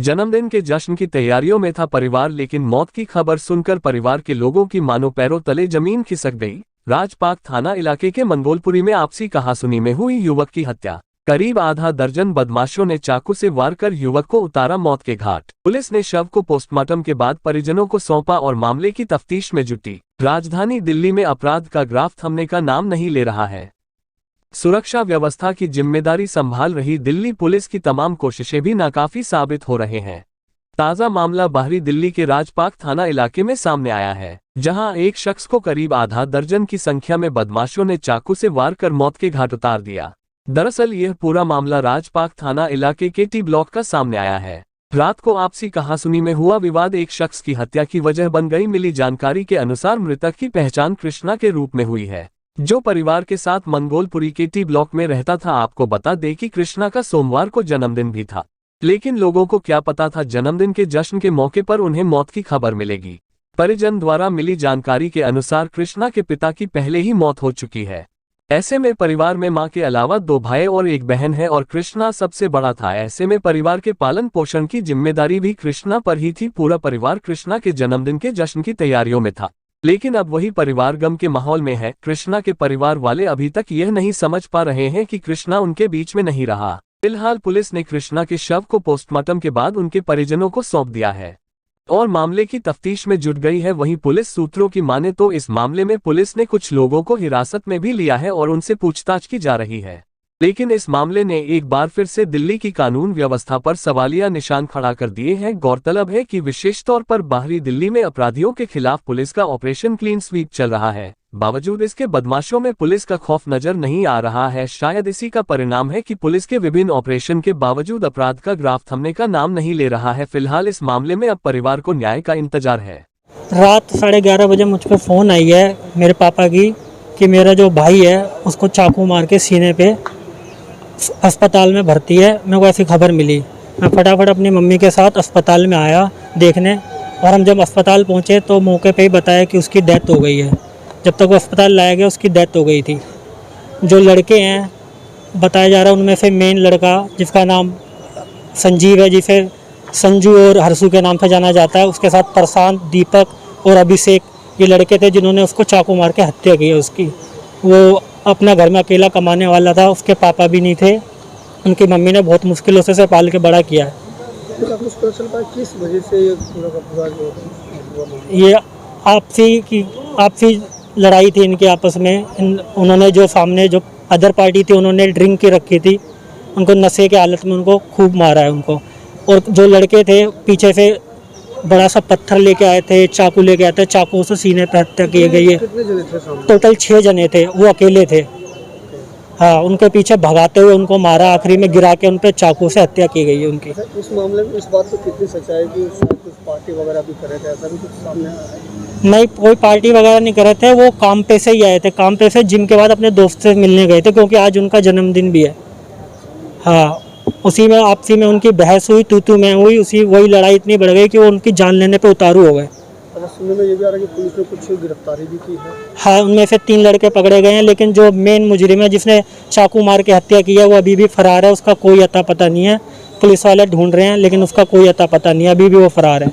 जन्मदिन के जश्न की तैयारियों में था परिवार, लेकिन मौत की खबर सुनकर परिवार के लोगों की मानो पैरों तले जमीन खिसक गई। राजपाक थाना इलाके के मंगोलपुरी में आपसी कहासुनी में हुई युवक की हत्या। करीब आधा दर्जन बदमाशों ने चाकू से वार कर युवक को उतारा मौत के घाट। पुलिस ने शव को पोस्टमार्टम के बाद परिजनों को सौंपा और मामले की तफ्तीश में जुटी। राजधानी दिल्ली में अपराध का ग्राफ थमने का नाम नहीं ले रहा है। सुरक्षा व्यवस्था की जिम्मेदारी संभाल रही दिल्ली पुलिस की तमाम कोशिशें भी नाकाफी साबित हो रहे हैं। ताजा मामला बाहरी दिल्ली के राजपाक थाना इलाके में सामने आया है, जहां एक शख्स को करीब आधा दर्जन की संख्या में बदमाशों ने चाकू से वार कर मौत के घाट उतार दिया। दरअसल यह पूरा मामला राजपाक थाना इलाके के टी ब्लॉक का सामने आया है। रात को आपसी कहासुनी में हुआ विवाद एक शख्स की हत्या की वजह बन गई। मिली जानकारी के अनुसार मृतक की पहचान कृष्णा के रूप में हुई है, जो परिवार के साथ मंगोलपुरी के टी ब्लॉक में रहता था। आपको बता दें कि कृष्णा का सोमवार को जन्मदिन भी था, लेकिन लोगों को क्या पता था जन्मदिन के जश्न के मौके पर उन्हें मौत की खबर मिलेगी। परिजन द्वारा मिली जानकारी के अनुसार कृष्णा के पिता की पहले ही मौत हो चुकी है। ऐसे में परिवार में मां के अलावा 2 भाई और 1 बहन है और कृष्णा सबसे बड़ा था। ऐसे में परिवार के पालन पोषण की जिम्मेदारी भी कृष्णा पर ही थी। पूरा परिवार कृष्णा के जन्मदिन के जश्न की तैयारियों में था, लेकिन अब वही परिवार गम के माहौल में है। कृष्णा के परिवार वाले अभी तक यह नहीं समझ पा रहे हैं कि कृष्णा उनके बीच में नहीं रहा। फिलहाल पुलिस ने कृष्णा के शव को पोस्टमार्टम के बाद उनके परिजनों को सौंप दिया है और मामले की तफ्तीश में जुट गई है। वहीं पुलिस सूत्रों की माने तो इस मामले में पुलिस ने कुछ लोगों को हिरासत में भी लिया है और उनसे पूछताछ की जा रही है। लेकिन इस मामले ने एक बार फिर से दिल्ली की कानून व्यवस्था पर सवालिया निशान खड़ा कर दिए हैं। गौरतलब है कि विशेष तौर पर बाहरी दिल्ली में अपराधियों के खिलाफ पुलिस का ऑपरेशन क्लीन स्वीप चल रहा है। बावजूद इसके बदमाशों में पुलिस का खौफ नजर नहीं आ रहा है। शायद इसी का परिणाम है कि पुलिस के विभिन्न ऑपरेशन के बावजूद अपराध का ग्राफ थमने का नाम नहीं ले रहा है। फिलहाल इस मामले में अब परिवार को न्याय का इंतजार है। रात 11:30 बजे मुझ पर फ़ोन आई है मेरे पापा की कि मेरा जो भाई है उसको चाकू मार के सीने पे अस्पताल में भर्ती है। मेरे को ऐसी खबर मिली। मैं फटाफट अपनी मम्मी के साथ अस्पताल में आया देखने, और हम जब अस्पताल पहुंचे तो मौके पे ही बताया कि उसकी डेथ हो गई है। जब तक वो अस्पताल लाया गया उसकी डेथ हो गई थी। जो लड़के हैं बताया जा रहा है उनमें से मेन लड़का जिसका नाम संजीव है, जिसे संजू और हर्षू के नाम से जाना जाता है, उसके साथ प्रशांत, दीपक और अभिषेक ये लड़के थे जिन्होंने उसको चाकू मार के हत्या की है उसकी। वो अपना घर में अकेला कमाने वाला था, उसके पापा भी नहीं थे। उनकी मम्मी ने बहुत मुश्किलों से पाल के बड़ा किया है। किस वजह से ये आपसी लड़ाई थी इनकी आपस में। उन्होंने जो सामने जो अदर पार्टी थी उन्होंने ड्रिंक की रखी थी, उनको नशे के हालत में उनको खूब मारा है उनको। और जो लड़के थे पीछे से बड़ा सा पत्थर लेके आए थे, चाकू लेके आए थे, चाकू से सीने पे हत्या की गई है। टोटल 6 जने थे, वो अकेले थे। हाँ, उनके पीछे भगाते हुए उनको मारा, आखिरी में गिरा के उन पे चाकू से हत्या की गई है उनकी। इस मामले में इस बात को कितनी सच्चाई कि कुछ पार्टी वगैरह भी कर रहे थे, ऐसा भी कुछ सामने आया है? नहीं, कोई पार्टी वगैरह नहीं कर रहे थे। वो काम पे से ही आए थे, काम पे से जिम के बाद अपने दोस्त से मिलने गए थे, क्योंकि आज उनका जन्मदिन भी है। हाँ, उसी में आपसी में उनकी बहस हुई, तू मैं हुई, वही लड़ाई इतनी बढ़ गई कि वो उनकी जान लेने पे उतारू हो गए। सुनने में ये भी आ रहा है कि पुलिस ने कुछ गिरफ्तारी भी की है। हाँ, उनमें से 3 लड़के पकड़े गए हैं, लेकिन जो मेन मुजरिम है जिसने चाकू मार के हत्या की है वो अभी भी फरार है। उसका कोई अता पता नहीं है। पुलिस वाले ढूंढ रहे हैं लेकिन उसका कोई अता पता नहीं है, अभी भी वो फरार है।